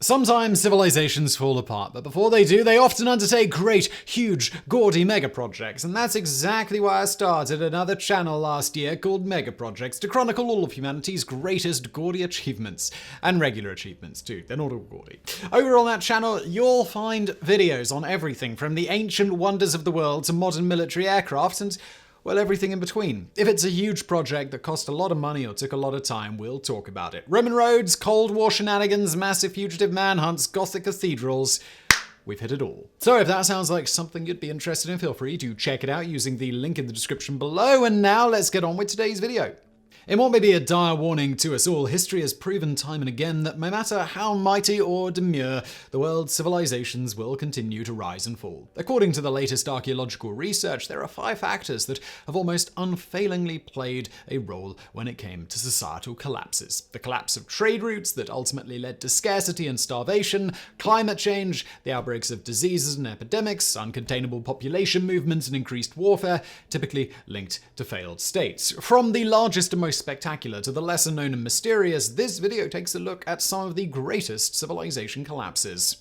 Sometimes civilizations fall apart, but before they do, they often undertake great, huge, gaudy mega projects, and that's exactly why I started another channel last year called Mega Projects to chronicle all of humanity's greatest gaudy achievements, and regular achievements too, they're not all gaudy. Over on that channel, you'll find videos on everything from the ancient wonders of the world to modern military aircraft and well, everything in between. If it's a huge project that cost a lot of money or took a lot of time, we'll talk about it. Roman roads, Cold War shenanigans, massive fugitive manhunts, Gothic cathedrals. We've hit it all. So if that sounds like something you'd be interested in, feel free to check it out using the link in the description below. And now let's get on with today's video. In what may be a dire warning to us all, history has proven time and again that no matter how mighty or demure, the world's civilizations will continue to rise and fall. According to the latest archaeological research, there are 5 factors that have almost unfailingly played a role when it came to societal collapses. The collapse of trade routes that ultimately led to scarcity and starvation, climate change, the outbreaks of diseases and epidemics, uncontainable population movements, and increased warfare, typically linked to failed states. From the largest and most spectacular to the lesser known and mysterious, this video takes a look at some of the greatest civilization collapses.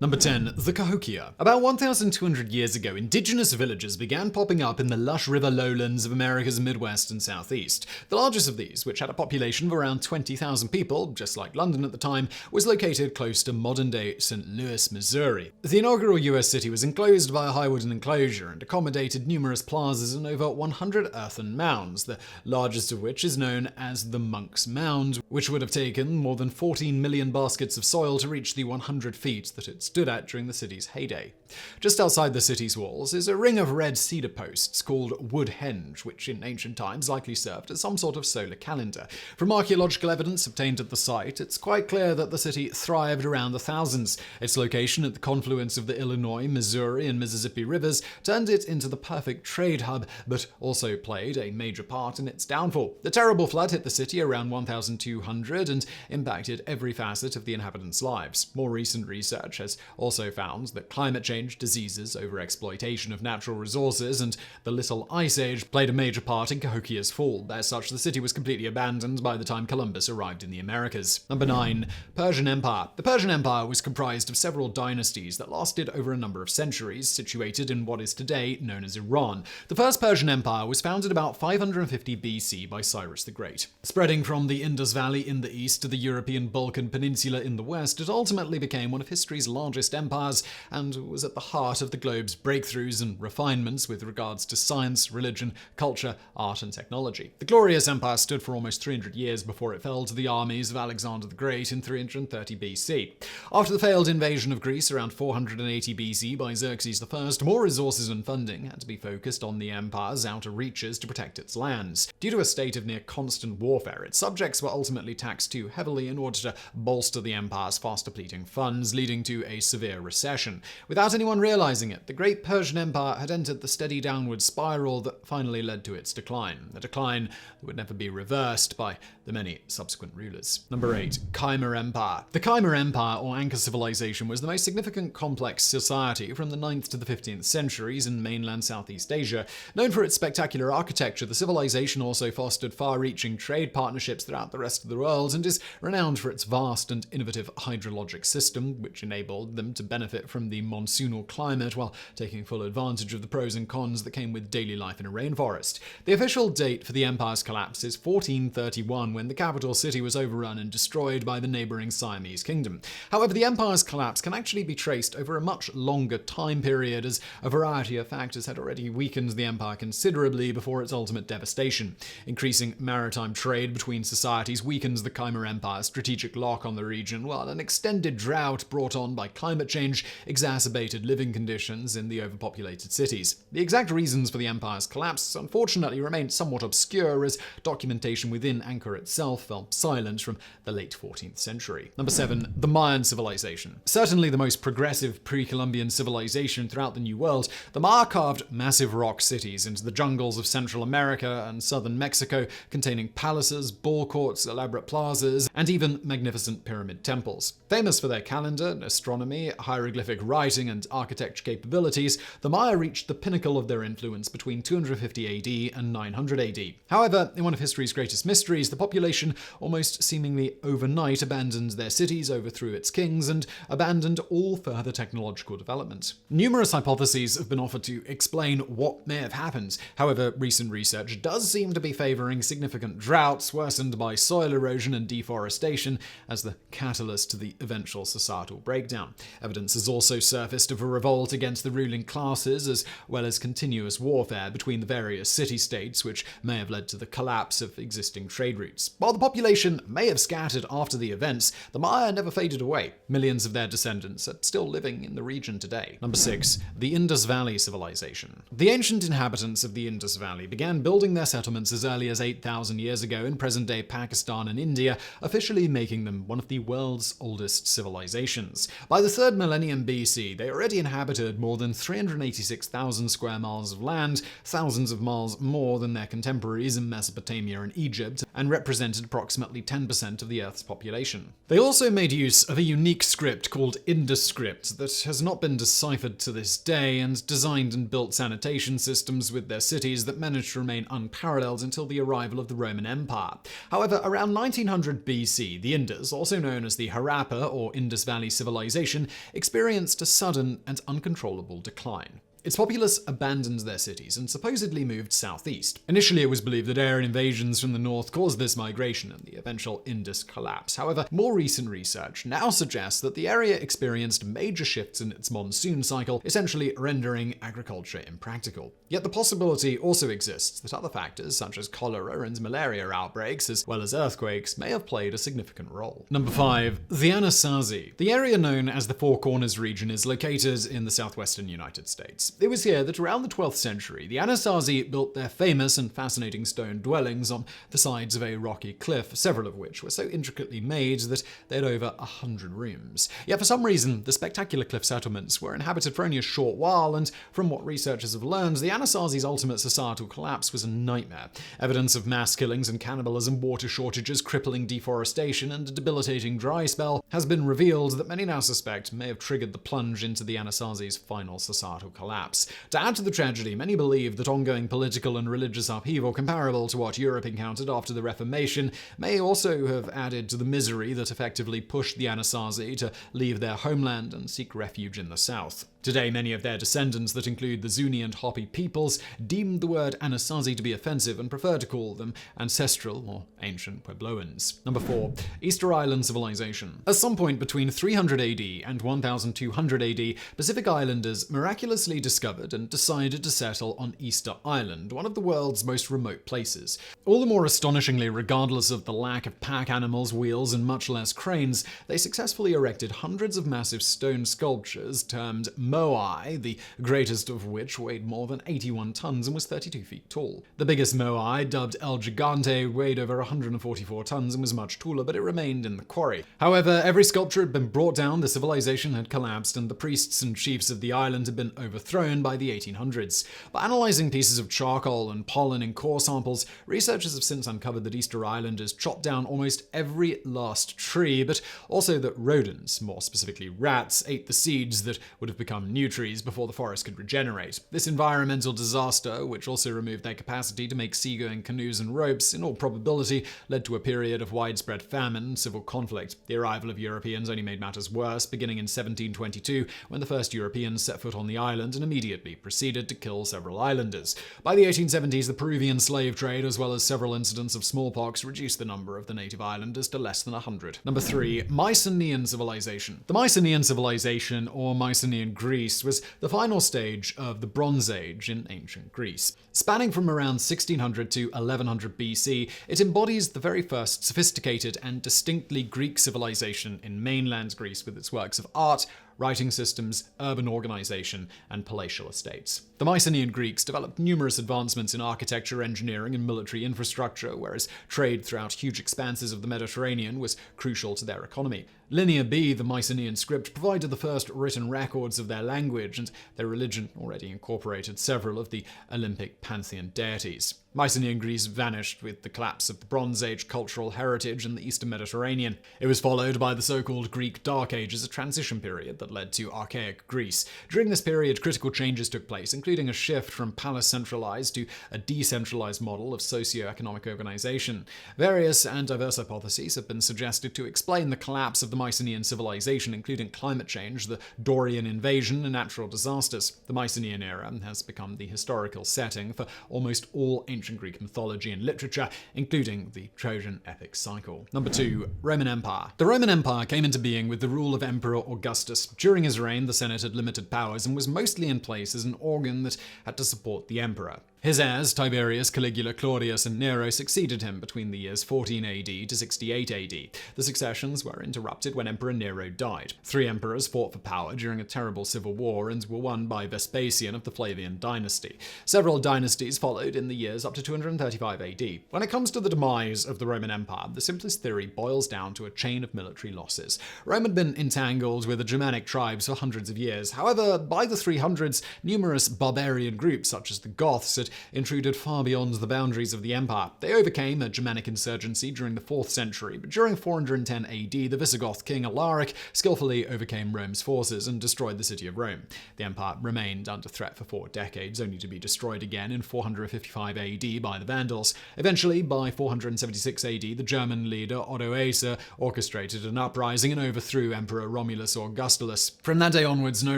Number 10. The Cahokia. About 1,200 years ago, indigenous villages began popping up in the lush river lowlands of America's Midwest and Southeast. The largest of these, which had a population of around 20,000 people, just like London at the time, was located close to modern-day St. Louis, Missouri. The inaugural US city was enclosed by a high wooden enclosure and accommodated numerous plazas and over 100 earthen mounds, the largest of which is known as the Monk's Mound, which would have taken more than 14 million baskets of soil to reach the 100 feet that it stood at during the city's heyday. Just outside the city's walls is a ring of red cedar posts called Woodhenge, which in ancient times likely served as some sort of solar calendar. From archaeological evidence obtained at the site, it's quite clear that the city thrived around the thousands. Its location at the confluence of the Illinois, Missouri, and Mississippi rivers turned it into the perfect trade hub, but also played a major part in its downfall. The terrible flood hit the city around 1200 and impacted every facet of the inhabitants' lives. More recent research has also found that climate change, diseases, overexploitation of natural resources, and the Little Ice Age played a major part in Cahokia's fall. As such, the city was completely abandoned by the time Columbus arrived in the Americas. Number 9. Persian Empire. The Persian Empire was comprised of several dynasties that lasted over a number of centuries, situated in what is today known as Iran. The first Persian Empire was founded about 550 BC by Cyrus the Great. Spreading from the Indus Valley in the east to the European Balkan Peninsula in the west, it ultimately became one of history's largest empires and was at the heart of the globe's breakthroughs and refinements with regards to science, religion, culture, art, and technology. The glorious empire stood for almost 300 years before it fell to the armies of Alexander the Great in 330 BC. After the failed invasion of Greece around 480 BC by Xerxes I, more resources and funding had to be focused on the empire's outer reaches to protect its lands. Due to a state of near constant warfare, its subjects were ultimately taxed too heavily in order to bolster the empire's fast-depleting funds, leading to a severe recession. Without anyone realizing it, the Great Persian Empire had entered the steady downward spiral that finally led to its decline, a decline that would never be reversed by the many subsequent rulers. Number 8. Khmer Empire. The Khmer Empire, or Anchor Civilization, was the most significant complex society from the 9th to the 15th centuries in mainland Southeast Asia. Known for its spectacular architecture, the civilization also fostered far-reaching trade partnerships throughout the rest of the world and is renowned for its vast and innovative hydrologic system, which enabled them to benefit from the monsoonal climate while taking full advantage of the pros and cons that came with daily life in a rainforest. The official date for the empire's collapse is 1431, when the capital city was overrun and destroyed by the neighboring Siamese kingdom. However, the empire's collapse can actually be traced over a much longer time period, as a variety of factors had already weakened the empire considerably before its ultimate devastation. Increasing maritime trade between societies weakens the Khmer Empire's strategic lock on the region, while an extended drought brought on by climate change exacerbated living conditions in the overpopulated cities. The exact reasons for the empire's collapse unfortunately remained somewhat obscure, as documentation within Angkor itself fell silent from the late 14th century. Number 7. The Mayan Civilization. Certainly the most progressive pre-Columbian civilization throughout the New World, the Maya carved massive rock cities into the jungles of Central America and southern Mexico, containing palaces, ball courts, elaborate plazas, and even magnificent pyramid temples. Famous for their calendar, astronomy, astronomy, hieroglyphic writing, and architecture capabilities, the Maya reached the pinnacle of their influence between 250 AD and 900 AD. However, in one of history's greatest mysteries, the population almost seemingly overnight abandoned their cities, overthrew its kings, and abandoned all further technological development. Numerous hypotheses have been offered to explain what may have happened. However, recent research does seem to be favoring significant droughts worsened by soil erosion and deforestation as the catalyst to the eventual societal breakdown. Evidence has also surfaced of a revolt against the ruling classes, as well as continuous warfare between the various city-states, which may have led to the collapse of existing trade routes. While the population may have scattered after the events, the Maya never faded away. Millions of their descendants are still living in the region today. Number 6. The Indus Valley Civilization. The ancient inhabitants of the Indus Valley began building their settlements as early as 8,000 years ago in present-day Pakistan and India, officially making them one of the world's oldest civilizations. By the 3rd millennium BC, they already inhabited more than 386,000 square miles of land, thousands of miles more than their contemporaries in Mesopotamia and Egypt, and represented approximately 10% of the Earth's population. They also made use of a unique script called Indus script that has not been deciphered to this day, and designed and built sanitation systems with their cities that managed to remain unparalleled until the arrival of the Roman Empire. However, around 1900 BC, the Indus, also known as the Harappa or Indus Valley Civilization, experienced a sudden and uncontrollable decline. Its populace abandoned their cities and supposedly moved southeast. Initially, it was believed that Aryan invasions from the north caused this migration and the eventual Indus collapse. However, more recent research now suggests that the area experienced major shifts in its monsoon cycle, essentially rendering agriculture impractical. Yet the possibility also exists that other factors, such as cholera and malaria outbreaks, as well as earthquakes, may have played a significant role. Number 5. The Anasazi. The area known as the Four Corners region is located in the southwestern United States. It was here that around the 12th century, the Anasazi built their famous and fascinating stone dwellings on the sides of a rocky cliff, several of which were so intricately made that they had over 100 rooms. Yet for some reason, the spectacular cliff settlements were inhabited for only a short while, and from what researchers have learned, the Anasazi's ultimate societal collapse was a nightmare. Evidence of mass killings and cannibalism, water shortages, crippling deforestation, and a debilitating dry spell has been revealed that many now suspect may have triggered the plunge into the Anasazi's final societal collapse. To add to the tragedy, many believe that ongoing political and religious upheaval comparable to what Europe encountered after the Reformation may also have added to the misery that effectively pushed the Anasazi to leave their homeland and seek refuge in the south. Today, many of their descendants that include the Zuni and Hopi peoples deemed the word Anasazi to be offensive and prefer to call them ancestral or ancient Puebloans. Number 4. Easter Island Civilization. At some point between 300 AD and 1200 AD, Pacific Islanders miraculously discovered and decided to settle on Easter Island, one of the world's most remote places. All the more astonishingly, regardless of the lack of pack animals, wheels, and much less cranes, they successfully erected hundreds of massive stone sculptures termed moai, the greatest of which weighed more than 81 tons and was 32 feet tall. The biggest moai, dubbed El Gigante, weighed over 144 tons and was much taller, but it remained in the quarry. However, every sculpture had been brought down, the civilization had collapsed, and the priests and chiefs of the island had been overthrown by the 1800s. By analyzing pieces of charcoal and pollen in core samples, researchers have since uncovered that Easter Islanders chopped down almost every last tree, but also that rodents, more specifically rats, ate the seeds that would have become new trees before the forest could regenerate. This environmental disaster, which also removed their capacity to make seagoing canoes and ropes, in all probability led to a period of widespread famine and civil conflict. The arrival of Europeans only made matters worse, beginning in 1722, when the first Europeans set foot on the island and immediately proceeded to kill several islanders. By the 1870s, the Peruvian slave trade, as well as several incidents of smallpox, reduced the number of the native islanders to less than 100. Number 3. Mycenaean Civilization. The Mycenaean Civilization, or Mycenaean Greece, was the final stage of the Bronze Age in ancient Greece. Spanning from around 1600 to 1100 BC, it embodies the very first sophisticated and distinctly Greek civilization in mainland Greece, with its works of art, writing systems, urban organization, and palatial estates. The Mycenaean Greeks developed numerous advancements in architecture, engineering, and military infrastructure, whereas trade throughout huge expanses of the Mediterranean was crucial to their economy. Linear B, the Mycenaean script, provided the first written records of their language, and their religion already incorporated several of the Olympic pantheon deities. Mycenaean Greece vanished with the collapse of the Bronze Age cultural heritage in the Eastern Mediterranean. It was followed by the so-called Greek Dark Ages, a transition period that led to archaic Greece. During this period, critical changes took place, including a shift from palace-centralized to a decentralized model of socio-economic organization. Various and diverse hypotheses have been suggested to explain the collapse of the Mycenaean civilization, including climate change, the Dorian invasion, and natural disasters. The Mycenaean era has become the historical setting for almost all ancient Greek mythology and literature, including the Trojan epic cycle. Number 2. Roman Empire. The Roman Empire came into being with the rule of Emperor Augustus. During his reign, the Senate had limited powers and was mostly in place as an organ that had to support the emperor. His heirs, Tiberius, Caligula, Claudius, and Nero, succeeded him between the years 14 AD to 68 AD. The successions were interrupted when Emperor Nero died. 3 emperors fought for power during a terrible civil war and were won by Vespasian of the Flavian dynasty. Several dynasties followed in the years up to 235 AD. When it comes to the demise of the Roman Empire, the simplest theory boils down to a chain of military losses. Rome had been entangled with the Germanic tribes for hundreds of years. However, by the 300s, numerous barbarian groups such as the Goths had intruded far beyond the boundaries of the empire. They overcame a Germanic insurgency during the 4th century, but during 410 AD, the Visigoth king Alaric skillfully overcame Rome's forces and destroyed the city of Rome. The empire remained under threat for 4 decades, only to be destroyed again in 455 AD by the Vandals. Eventually, by 476 AD, the German leader Otto Asa orchestrated an uprising and overthrew Emperor Romulus Augustulus. From that day onwards, no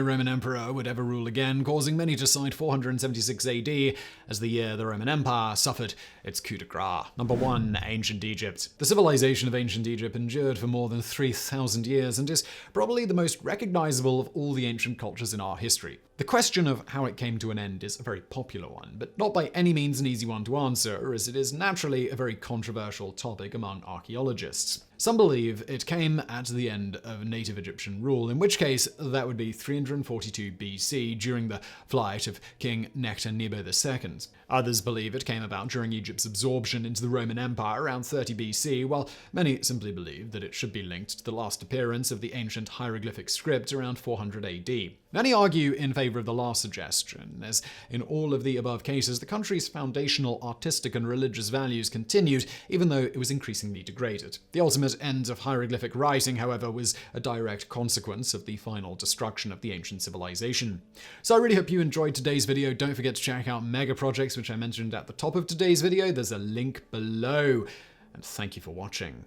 Roman emperor would ever rule again, causing many to cite 476 AD as the year the Roman Empire suffered its coup de grace. Number 1. Ancient Egypt. The civilization of ancient Egypt endured for more than 3,000 years and is probably the most recognizable of all the ancient cultures in our history. The question of how it came to an end is a very popular one, but not by any means an easy one to answer, as it is naturally a very controversial topic among archaeologists. Some believe it came at the end of native Egyptian rule, in which case that would be 342 BC during the flight of King Nectanebo II. Others believe it came about during Egypt's absorption into the Roman Empire around 30 BC, while many simply believe that it should be linked to the last appearance of the ancient hieroglyphic script around 400 AD. Many argue in favor of the last suggestion, as in all of the above cases, the country's foundational artistic and religious values continued, even though it was increasingly degraded. The ultimate end of hieroglyphic writing, however, was a direct consequence of the final destruction of the ancient civilization. So I really hope you enjoyed today's video. Don't forget to check out mega projects, which I mentioned at the top of today's video. There's a link below. And thank you for watching.